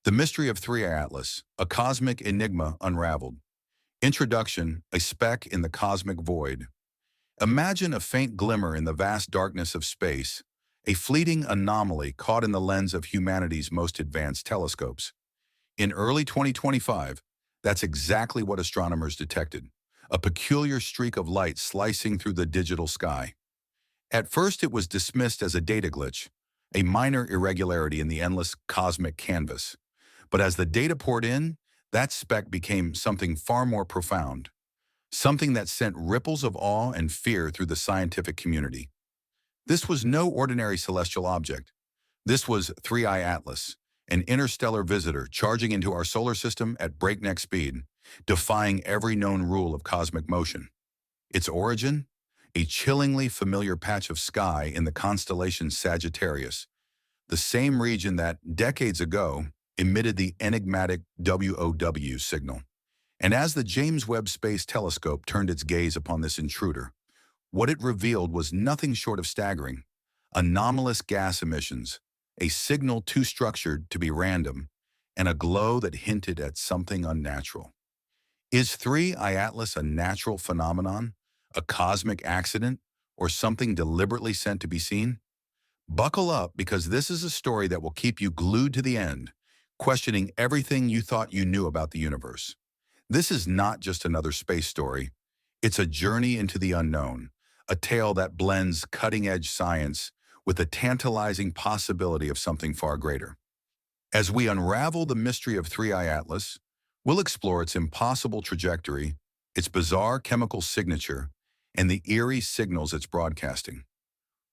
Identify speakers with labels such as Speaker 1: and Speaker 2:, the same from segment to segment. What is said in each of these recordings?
Speaker 1: The Mystery of 3i Atlas, a cosmic enigma unraveled. Introduction, a speck in the cosmic void. Imagine a faint glimmer in the vast darkness of space, a fleeting anomaly caught in the lens of humanity's most advanced telescopes. In early 2025, that's exactly what astronomers detected, a peculiar streak of light slicing through the digital sky. At first, it was dismissed as a data glitch, a minor irregularity in the endless cosmic canvas. But as the data poured in, that speck became something far more profound, something that sent ripples of awe and fear through the scientific community. This was no ordinary celestial object. This was 3i Atlas, an interstellar visitor charging into our solar system at breakneck speed, defying every known rule of cosmic motion. Its origin? A chillingly familiar patch of sky in the constellation Sagittarius, the same region that, decades ago, emitted the enigmatic WOW signal. And as the James Webb Space Telescope turned its gaze upon this intruder, what it revealed was nothing short of staggering. Anomalous gas emissions, a signal too structured to be random, and a glow that hinted at something unnatural. Is 3i Atlas a natural phenomenon, a cosmic accident, or something deliberately sent to be seen? Buckle up, because this is a story that will keep you glued to the end, questioning everything you thought you knew about the universe. This is not just another space story. It's a journey into the unknown, a tale that blends cutting-edge science with the tantalizing possibility of something far greater. As we unravel the mystery of 3i Atlas, we'll explore its impossible trajectory, its bizarre chemical signature, and the eerie signals it's broadcasting.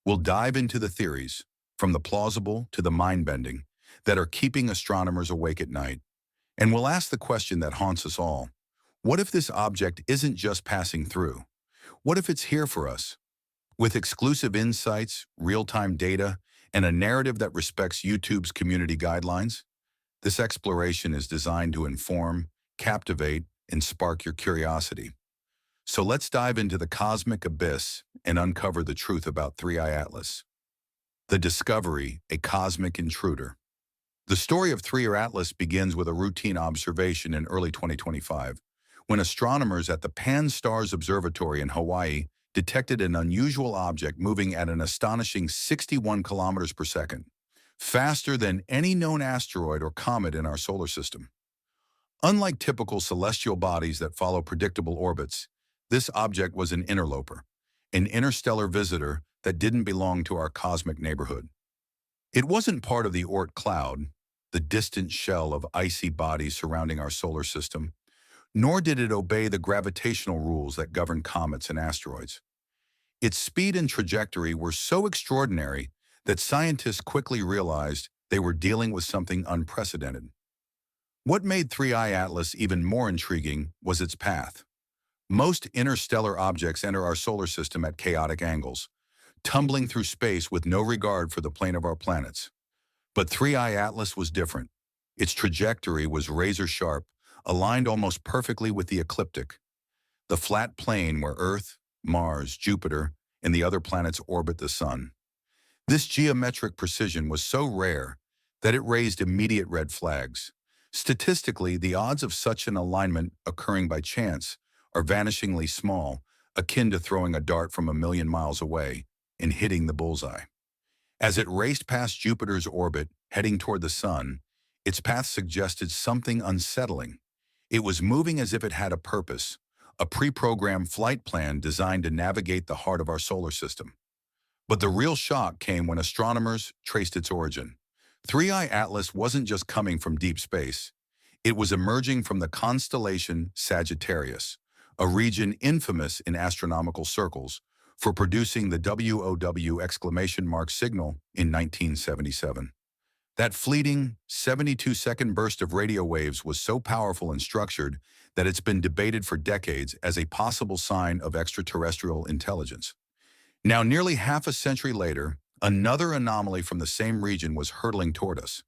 Speaker 1: We'll dive into the theories, from the plausible to the mind-bending, that are keeping astronomers awake at night. And we'll ask the question that haunts us all. What if this object isn't just passing through? What if it's here for us? With exclusive insights, real-time data, and a narrative that respects YouTube's community guidelines, this exploration is designed to inform, captivate, and spark your curiosity. So let's dive into the cosmic abyss and uncover the truth about 3i Atlas. The discovery, a cosmic intruder. The story of 3i Atlas begins with a routine observation in early 2025, when astronomers at the Pan-STARRS Observatory in Hawaii detected an unusual object moving at an astonishing 61 kilometers per second, faster than any known asteroid or comet in our solar system. Unlike typical celestial bodies that follow predictable orbits, this object was an interloper, an interstellar visitor that didn't belong to our cosmic neighborhood. It wasn't part of the Oort cloud, the distant shell of icy bodies surrounding our solar system, nor did it obey the gravitational rules that govern comets and asteroids. Its speed and trajectory were so extraordinary that scientists quickly realized they were dealing with something unprecedented. What made 3i Atlas even more intriguing was its path. Most interstellar objects enter our solar system at chaotic angles, tumbling through space with no regard for the plane of our planets. But 3i Atlas was different. Its trajectory was razor-sharp, aligned almost perfectly with the ecliptic, the flat plane where Earth, Mars, Jupiter, and the other planets orbit the Sun. This geometric precision was so rare that it raised immediate red flags. Statistically, the odds of such an alignment occurring by chance are vanishingly small, akin to throwing a dart from 1,000,000 miles away and hitting the bullseye. As it raced past Jupiter's orbit, heading toward the Sun, its path suggested something unsettling. It was moving as if it had a purpose, a pre-programmed flight plan designed to navigate the heart of our solar system. But the real shock came when astronomers traced its origin. 3i Atlas wasn't just coming from deep space. It was emerging from the constellation Sagittarius, a region infamous in astronomical circles for producing the WOW exclamation mark signal in 1977. That fleeting, 72-second burst of radio waves was so powerful and structured that it's been debated for decades as a possible sign of extraterrestrial intelligence. Now, nearly half a century later, another anomaly from the same region was hurtling toward us.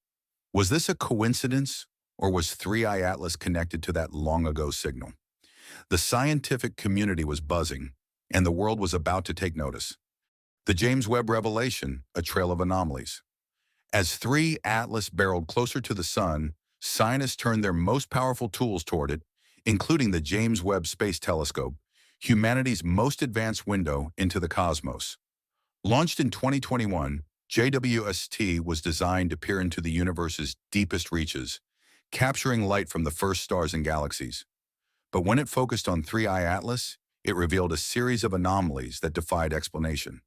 Speaker 1: Was this a coincidence, or was 3i Atlas connected to that long-ago signal? The scientific community was buzzing, and the world was about to take notice. The James Webb revelation, a trail of anomalies. As 3 Atlas barreled closer to the Sun, scientists turned their most powerful tools toward it, including the James Webb Space Telescope, humanity's most advanced window into the cosmos. Launched in 2021, JWST was designed to peer into the universe's deepest reaches, capturing light from the first stars and galaxies. But when it focused on 3I Atlas, it revealed a series of anomalies that defied explanation.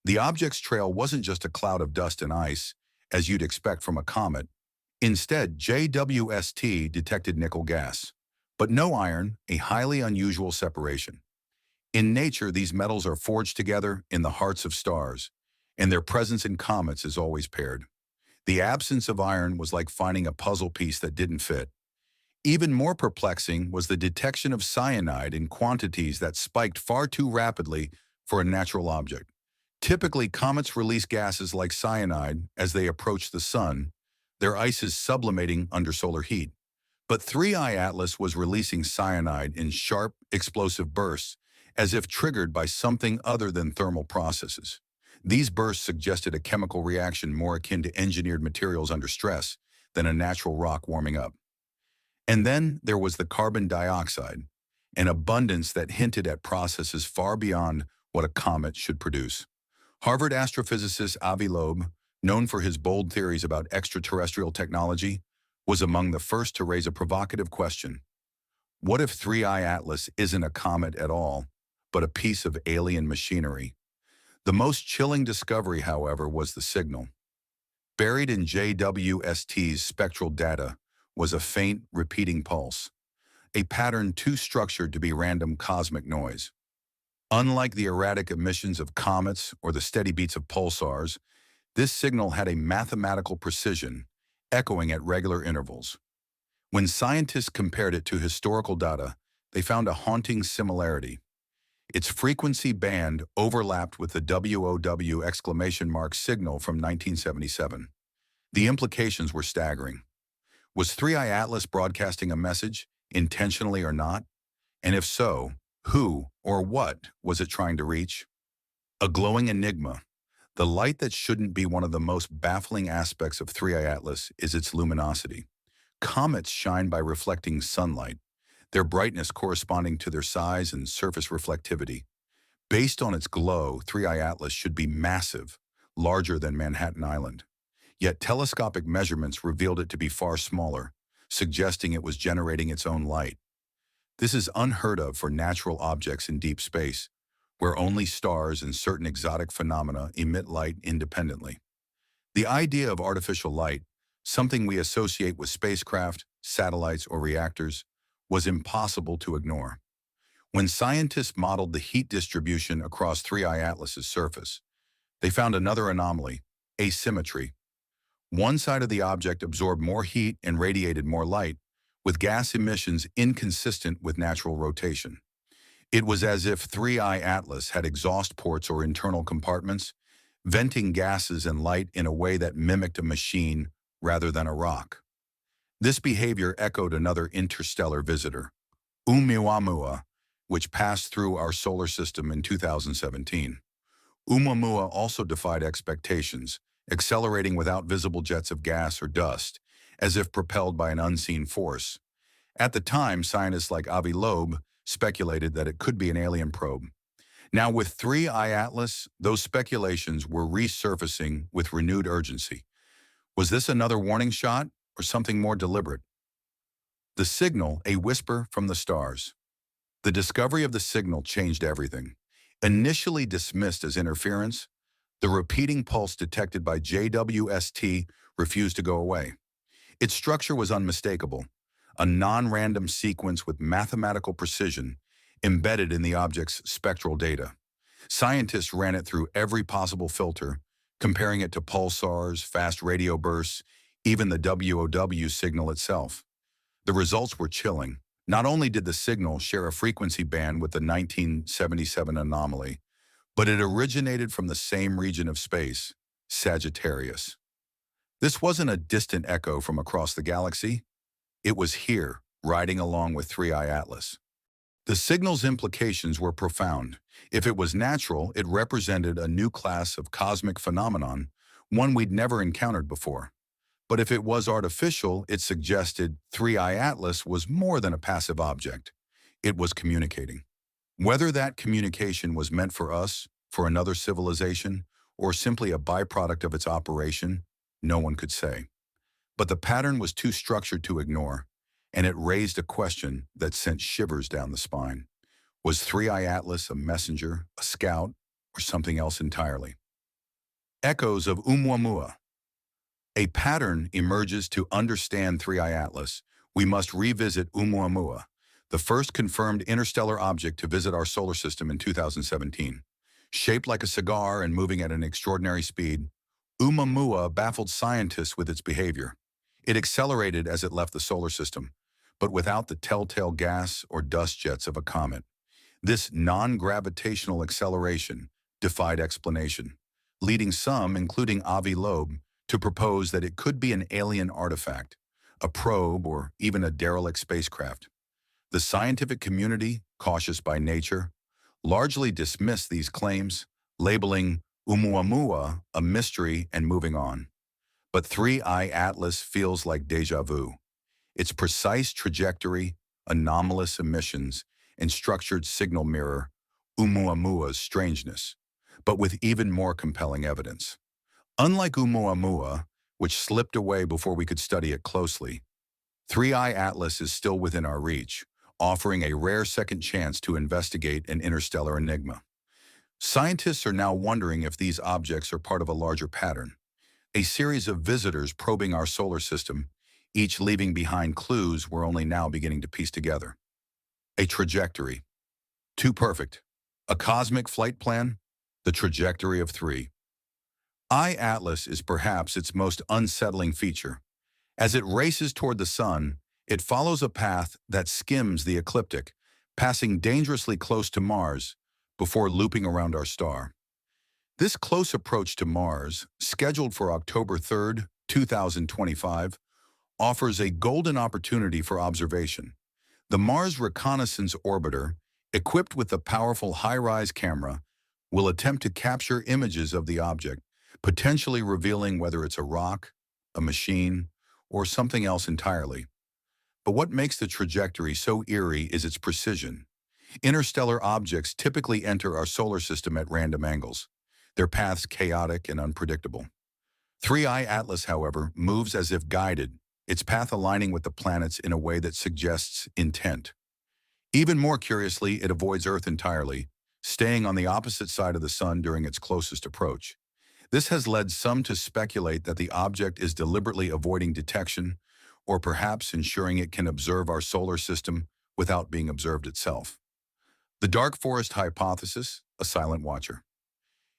Speaker 1: The object's trail wasn't just a cloud of dust and ice, as you'd expect from a comet. Instead, JWST detected nickel gas, but no iron, a highly unusual separation. In nature, these metals are forged together in the hearts of stars, and their presence in comets is always paired. The absence of iron was like finding a puzzle piece that didn't fit. Even more perplexing was the detection of cyanide in quantities that spiked far too rapidly for a natural object. Typically, comets release gases like cyanide as they approach the sun, their ice is sublimating under solar heat. But 3I Atlas was releasing cyanide in sharp, explosive bursts, as if triggered by something other than thermal processes. These bursts suggested a chemical reaction more akin to engineered materials under stress than a natural rock warming up. And then there was the carbon dioxide, an abundance that hinted at processes far beyond what a comet should produce. Harvard astrophysicist Avi Loeb, known for his bold theories about extraterrestrial technology, was among the first to raise a provocative question. What if 3I Atlas isn't a comet at all, but a piece of alien machinery? The most chilling discovery, however, was the signal. Buried in JWST's spectral data was a faint, repeating pulse, a pattern too structured to be random cosmic noise. Unlike the erratic emissions of comets or the steady beats of pulsars, this signal had a mathematical precision, echoing at regular intervals. When scientists compared it to historical data, they found a haunting similarity. Its frequency band overlapped with the WOW exclamation mark signal from 1977. The implications were staggering. Was 3I Atlas broadcasting a message, intentionally or not? And if so, who or what was it trying to reach? A glowing enigma. The light that shouldn't be one of the most baffling aspects of 3I Atlas is its luminosity. Comets shine by reflecting sunlight, their brightness corresponding to their size and surface reflectivity. Based on its glow, 3I Atlas should be massive, larger than Manhattan Island. Yet telescopic measurements revealed it to be far smaller, suggesting it was generating its own light. This is unheard of for natural objects in deep space, where only stars and certain exotic phenomena emit light independently. The idea of artificial light, something we associate with spacecraft, satellites, or reactors, was impossible to ignore. When scientists modeled the heat distribution across 3I Atlas's surface, they found another anomaly: asymmetry. One side of the object absorbed more heat and radiated more light, with gas emissions inconsistent with natural rotation. It was as if 3I Atlas had exhaust ports or internal compartments, venting gases and light in a way that mimicked a machine rather than a rock. This behavior echoed another interstellar visitor, Oumuamua, which passed through our solar system in 2017. Oumuamua also defied expectations, accelerating without visible jets of gas or dust, as if propelled by an unseen force. At the time, scientists like Avi Loeb speculated that it could be an alien probe. Now, with 3I Atlas, those speculations were resurfacing with renewed urgency. Was this another warning shot or something more deliberate? The signal, a whisper from the stars. The discovery of the signal changed everything. Initially dismissed as interference, the repeating pulse detected by JWST refused to go away. Its structure was unmistakable, a non-random sequence with mathematical precision embedded in the object's spectral data. Scientists ran it through every possible filter, comparing it to pulsars, fast radio bursts, even the WOW signal itself. The results were chilling. Not only did the signal share a frequency band with the 1977 anomaly, but it originated from the same region of space, Sagittarius. This wasn't a distant echo from across the galaxy. It was here, riding along with 3I Atlas. The signal's implications were profound. If it was natural, it represented a new class of cosmic phenomenon, one we'd never encountered before. But if it was artificial, it suggested 3i Atlas was more than a passive object. It was communicating. Whether that communication was meant for us, for another civilization, or simply a byproduct of its operation, no one could say. But the pattern was too structured to ignore, and it raised a question that sent shivers down the spine. Was 3i Atlas a messenger, a scout, or something else entirely? Echoes of Oumuamua. A pattern emerges. To understand 3i Atlas. We must revisit Oumuamua, the first confirmed interstellar object to visit our solar system in 2017. Shaped like a cigar and moving at an extraordinary speed, Oumuamua baffled scientists with its behavior. It accelerated as it left the solar system, but without the telltale gas or dust jets of a comet. This non-gravitational acceleration defied explanation, leading some, including Avi Loeb, to propose that it could be an alien artifact, a probe, or even a derelict spacecraft. The scientific community, cautious by nature, largely dismissed these claims, labeling Oumuamua a mystery and moving on. But 3i Atlas feels like déjà vu. Its precise trajectory, anomalous emissions, and structured signal mirror Oumuamua's strangeness, but with even more compelling evidence. Unlike Oumuamua, which slipped away before we could study it closely, 3i Atlas is still within our reach, offering a rare second chance to investigate an interstellar enigma. Scientists are now wondering if these objects are part of a larger pattern, a series of visitors probing our solar system, each leaving behind clues we're only now beginning to piece together. A trajectory. Too perfect. A cosmic flight plan? The trajectory of 3i Atlas is perhaps its most unsettling feature. As it races toward the sun, it follows a path that skims the ecliptic, passing dangerously close to Mars before looping around our star. This close approach to Mars, scheduled for October 3, 2025, offers a golden opportunity for observation. The Mars Reconnaissance Orbiter, equipped with a powerful high-rise camera, will attempt to capture images of the object, potentially revealing whether it's a rock, a machine, or something else entirely. But what makes the trajectory so eerie is its precision. Interstellar objects typically enter our solar system at random angles, their paths chaotic and unpredictable. 3i Atlas, however, moves as if guided, its path aligning with the planets in a way that suggests intent. Even more curiously, it avoids Earth entirely, staying on the opposite side of the sun during its closest approach. This has led some to speculate that the object is deliberately avoiding detection, or perhaps ensuring it can observe our solar system without being observed itself. The dark forest hypothesis, a silent watcher.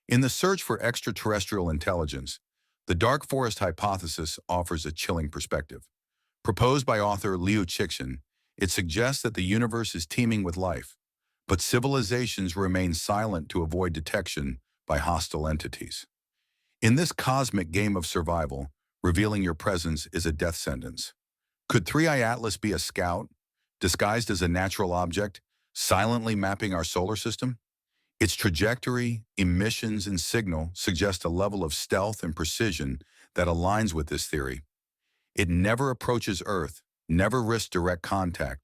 Speaker 1: In the search for extraterrestrial intelligence, the dark forest hypothesis offers a chilling perspective. Proposed by author Liu Cixin, it suggests that the universe is teeming with life, but civilizations remain silent to avoid detection by hostile entities. In this cosmic game of survival, revealing your presence is a death sentence. Could 3i Atlas be a scout, disguised as a natural object, silently mapping our solar system? Its trajectory, emissions, and signal suggest a level of stealth and precision that aligns with this theory. It never approaches Earth, never risks direct contact,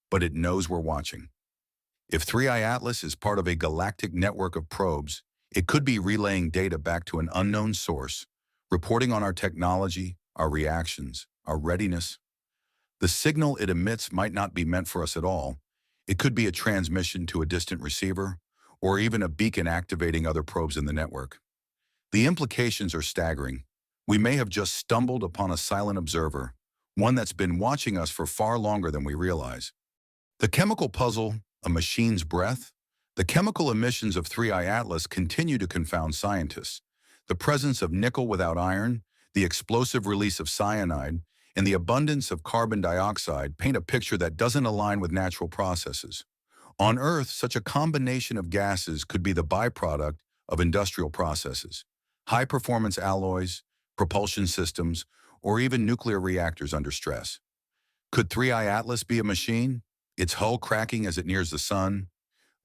Speaker 1: but it knows we're watching. If 3i Atlas is part of a galactic network of probes, it could be relaying data back to an unknown source, reporting on our technology, our reactions, our readiness. The signal it emits might not be meant for us at all. It could be a transmission to a distant receiver, or even a beacon activating other probes in the network. The implications are staggering. We may have just stumbled upon a silent observer, one that's been watching us for far longer than we realize. The chemical puzzle, a machine's breath? The chemical emissions of 3i Atlas continue to confound scientists. The presence of nickel without iron, the explosive release of cyanide, and the abundance of carbon dioxide paint a picture that doesn't align with natural processes. On Earth, such a combination of gases could be the byproduct of industrial processes, high-performance alloys, propulsion systems, or even nuclear reactors under stress. Could 3i Atlas be a machine, its hull cracking as it nears the sun,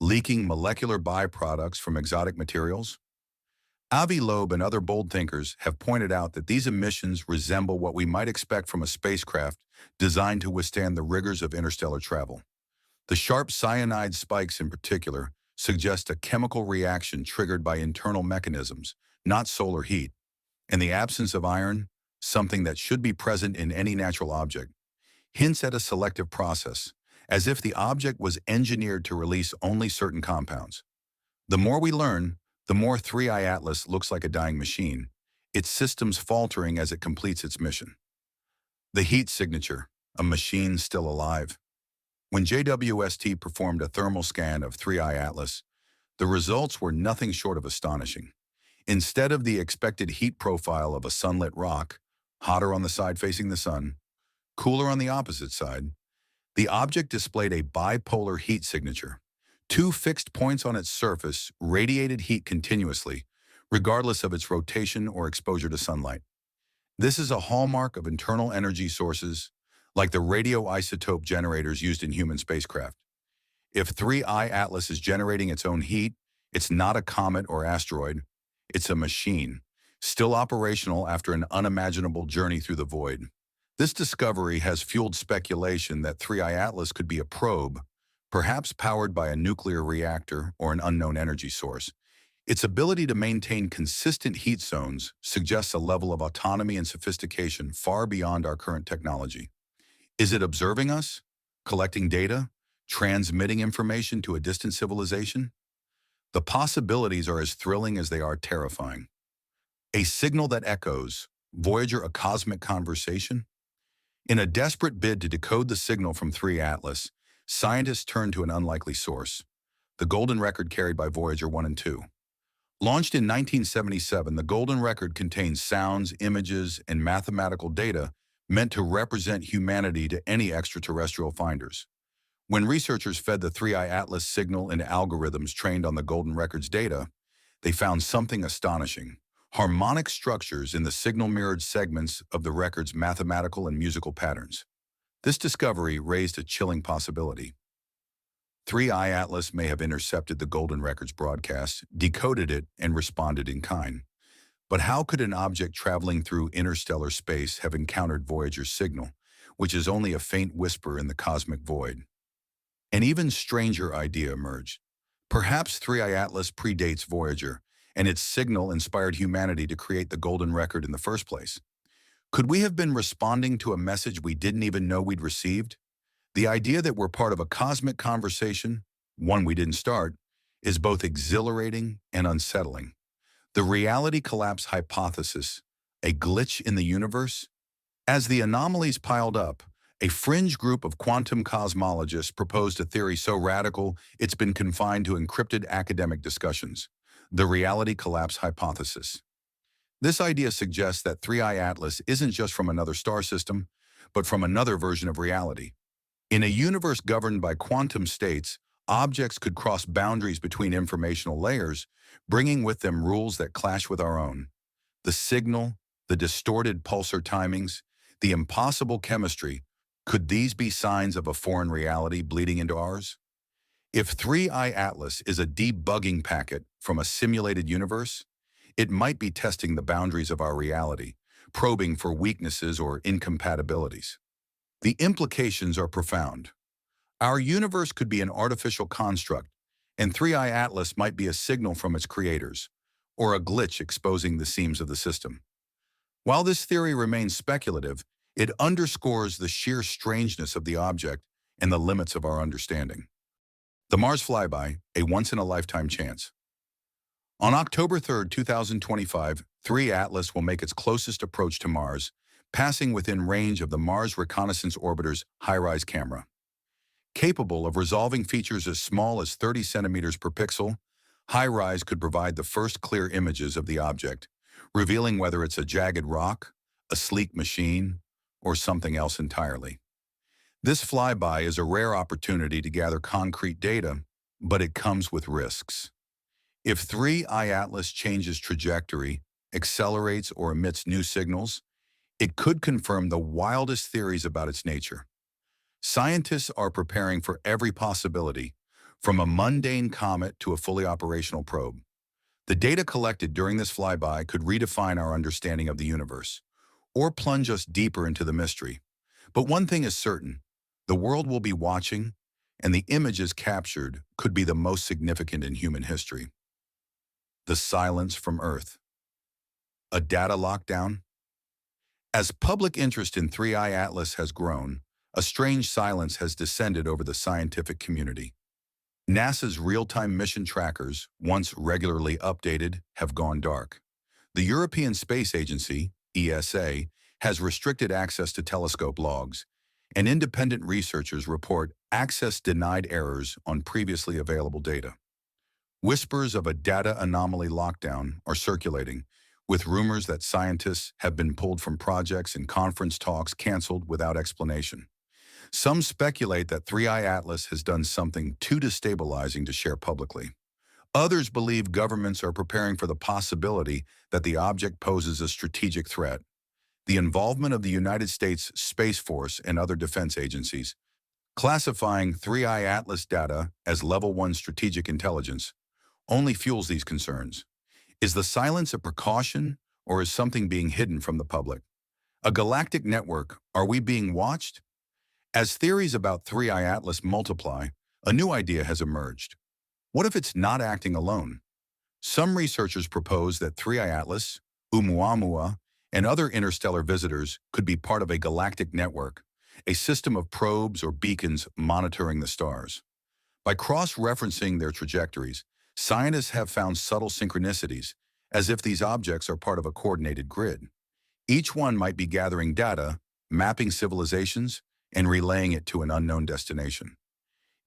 Speaker 1: leaking molecular byproducts from exotic materials? Avi Loeb and other bold thinkers have pointed out that these emissions resemble what we might expect from a spacecraft designed to withstand the rigors of interstellar travel. The sharp cyanide spikes in particular suggest a chemical reaction triggered by internal mechanisms, not solar heat, and the absence of iron, something that should be present in any natural object, hints at a selective process, as if the object was engineered to release only certain compounds. The more we learn, the more 3I Atlas looks like a dying machine, its systems faltering as it completes its mission. The heat signature, a machine still alive. When JWST performed a thermal scan of 3I Atlas, the results were nothing short of astonishing. Instead of the expected heat profile of a sunlit rock, hotter on the side facing the sun, cooler on the opposite side, the object displayed a bipolar heat signature. Two fixed points on its surface radiated heat continuously, regardless of its rotation or exposure to sunlight. This is a hallmark of internal energy sources, like the radioisotope generators used in human spacecraft. If 3I Atlas is generating its own heat, it's not a comet or asteroid. It's a machine, still operational after an unimaginable journey through the void. This discovery has fueled speculation that 3I Atlas could be a probe, perhaps powered by a nuclear reactor or an unknown energy source. Its ability to maintain consistent heat zones suggests a level of autonomy and sophistication far beyond our current technology. Is it observing us, collecting data, transmitting information to a distant civilization? The possibilities are as thrilling as they are terrifying. A signal that echoes, Voyager, a cosmic conversation? In a desperate bid to decode the signal from 3 Atlas, scientists turned to an unlikely source, the golden record carried by Voyager 1 and 2. Launched in 1977, the golden record contains sounds, images, and mathematical data meant to represent humanity to any extraterrestrial finders. When researchers fed the 3I Atlas signal into algorithms trained on the golden record's data, they found something astonishing. Harmonic structures in the signal mirrored segments of the record's mathematical and musical patterns. This discovery raised a chilling possibility. 3I Atlas may have intercepted the golden record's broadcast, decoded it, and responded in kind. But how could an object traveling through interstellar space have encountered Voyager's signal, which is only a faint whisper in the cosmic void? An even stranger idea emerged. Perhaps 3I Atlas predates Voyager, and its signal inspired humanity to create the golden record in the first place. Could we have been responding to a message we didn't even know we'd received? The idea that we're part of a cosmic conversation, one we didn't start, is both exhilarating and unsettling. The reality collapse hypothesis, a glitch in the universe? As the anomalies piled up, a fringe group of quantum cosmologists proposed a theory so radical it's been confined to encrypted academic discussions, the reality collapse hypothesis. This idea suggests that 3I Atlas isn't just from another star system, but from another version of reality. In a universe governed by quantum states, objects could cross boundaries between informational layers, bringing with them rules that clash with our own. The signal, the distorted pulsar timings, the impossible chemistry, could these be signs of a foreign reality bleeding into ours? If 3I Atlas is a debugging packet from a simulated universe, it might be testing the boundaries of our reality, probing for weaknesses or incompatibilities. The implications are profound. Our universe could be an artificial construct, and 3I Atlas might be a signal from its creators, or a glitch exposing the seams of the system. While this theory remains speculative, it underscores the sheer strangeness of the object and the limits of our understanding. The Mars Flyby, a once-in-a-lifetime chance. On October 3, 2025, 3 Atlas will make its closest approach to Mars, passing within range of the Mars Reconnaissance Orbiter's HiRISE camera. Capable of resolving features as small as 30 centimeters per pixel, HiRISE could provide the first clear images of the object, revealing whether it's a jagged rock, a sleek machine, or something else entirely. This flyby is a rare opportunity to gather concrete data, but it comes with risks. If 3I Atlas changes trajectory, accelerates, or emits new signals, it could confirm the wildest theories about its nature. Scientists are preparing for every possibility, from a mundane comet to a fully operational probe. The data collected during this flyby could redefine our understanding of the universe, or plunge us deeper into the mystery. But one thing is certain, the world will be watching, and the images captured could be the most significant in human history. The silence from Earth. A data lockdown? As public interest in 3I Atlas has grown, a strange silence has descended over the scientific community. NASA's real-time mission trackers, once regularly updated, have gone dark. The European Space Agency, ESA, has restricted access to telescope logs, and independent researchers report access denied errors on previously available data. Whispers of a data anomaly lockdown are circulating, with rumors that scientists have been pulled from projects and conference talks canceled without explanation. Some speculate that 3I Atlas has done something too destabilizing to share publicly. Others believe governments are preparing for the possibility that the object poses a strategic threat. The involvement of the United States Space Force and other defense agencies, classifying 3I Atlas data as Level 1 strategic intelligence, only fuels these concerns. Is the silence a precaution, or is something being hidden from the public? A galactic network, are we being watched? As theories about 3I Atlas multiply, a new idea has emerged. What if it's not acting alone? Some researchers propose that 3I Atlas, Oumuamua, and other interstellar visitors could be part of a galactic network, a system of probes or beacons monitoring the stars. By cross-referencing their trajectories, scientists have found subtle synchronicities, as if these objects are part of a coordinated grid. Each one might be gathering data, mapping civilizations, and relaying it to an unknown destination.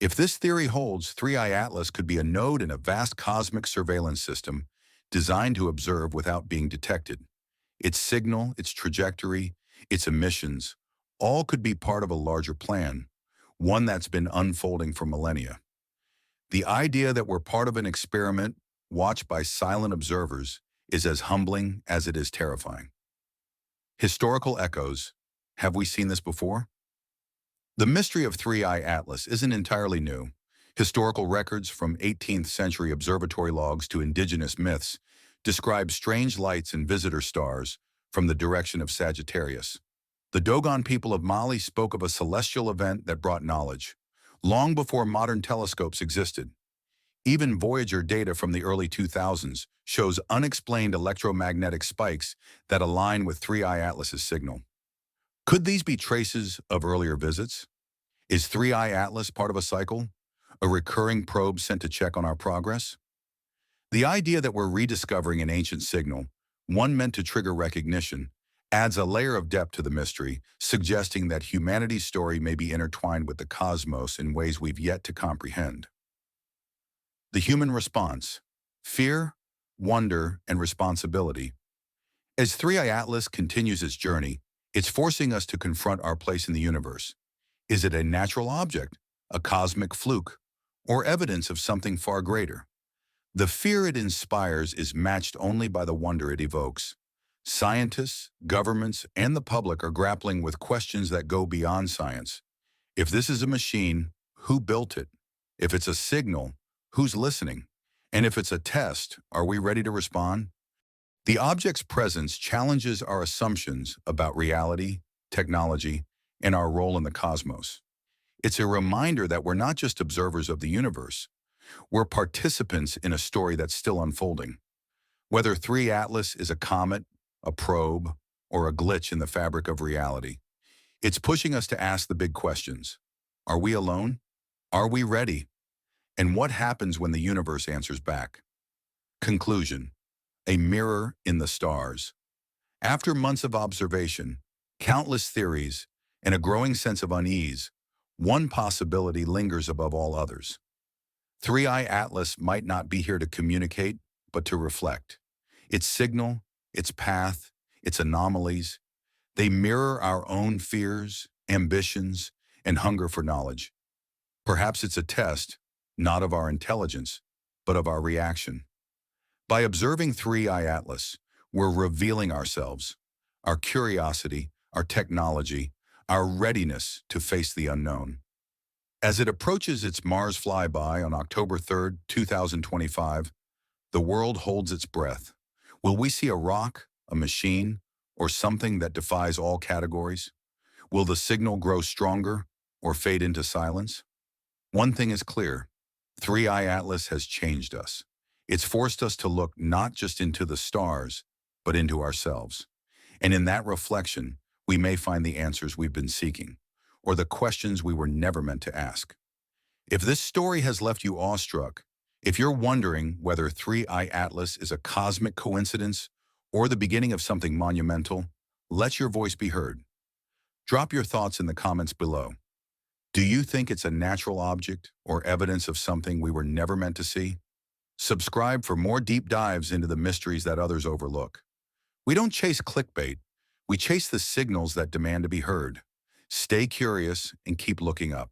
Speaker 1: If this theory holds, 3I Atlas could be a node in a vast cosmic surveillance system designed to observe without being detected. Its signal, its trajectory, its emissions, all could be part of a larger plan, one that's been unfolding for millennia. The idea that we're part of an experiment watched by silent observers is as humbling as it is terrifying. Historical echoes. Have we seen this before? The mystery of 3I Atlas isn't entirely new. Historical records from 18th century observatory logs to indigenous myths describe strange lights and visitor stars from the direction of Sagittarius. The Dogon people of Mali spoke of a celestial event that brought knowledge, long before modern telescopes existed. Even Voyager data from the early 2000s shows unexplained electromagnetic spikes that align with 3I Atlas's signal. Could these be traces of earlier visits? Is 3I Atlas part of a cycle, a recurring probe sent to check on our progress? The idea that we're rediscovering an ancient signal, one meant to trigger recognition, adds a layer of depth to the mystery, suggesting that humanity's story may be intertwined with the cosmos in ways we've yet to comprehend. The human response: fear, wonder, and responsibility. As 3I Atlas continues its journey, it's forcing us to confront our place in the universe. Is it a natural object, a cosmic fluke, or evidence of something far greater? The fear it inspires is matched only by the wonder it evokes. Scientists, governments, and the public are grappling with questions that go beyond science. If this is a machine, who built it? If it's a signal, who's listening? And if it's a test, are we ready to respond? The object's presence challenges our assumptions about reality, technology, and our role in the cosmos. It's a reminder that we're not just observers of the universe. We're participants in a story that's still unfolding. Whether 3 Atlas is a comet, a probe, or a glitch in the fabric of reality, it's pushing us to ask the big questions. Are we alone? Are we ready? And what happens when the universe answers back? Conclusion: a mirror in the stars. After months of observation, countless theories, and a growing sense of unease, one possibility lingers above all others. 3I Atlas might not be here to communicate, but to reflect. Its signal, its path, its anomalies, they mirror our own fears, ambitions, and hunger for knowledge. Perhaps it's a test, not of our intelligence, but of our reaction. By observing 3I Atlas, we're revealing ourselves, our curiosity, our technology, our readiness to face the unknown. As it approaches its Mars flyby on October 3, 2025, The world holds its breath. Will we see a rock, a machine, or something that defies all categories? Will the signal grow stronger or fade into silence? One thing is clear. 3i Atlas has changed us. It's forced us to look not just into the stars, but into ourselves. And in that reflection, we may find the answers we've been seeking, or the questions we were never meant to ask. If this story has left you awestruck, if you're wondering whether 3i Atlas is a cosmic coincidence or the beginning of something monumental, let your voice be heard. Drop your thoughts in the comments below. Do you think it's a natural object or evidence of something we were never meant to see? Subscribe for more deep dives into the mysteries that others overlook. We don't chase clickbait. We chase the signals that demand to be heard. Stay curious and keep looking up.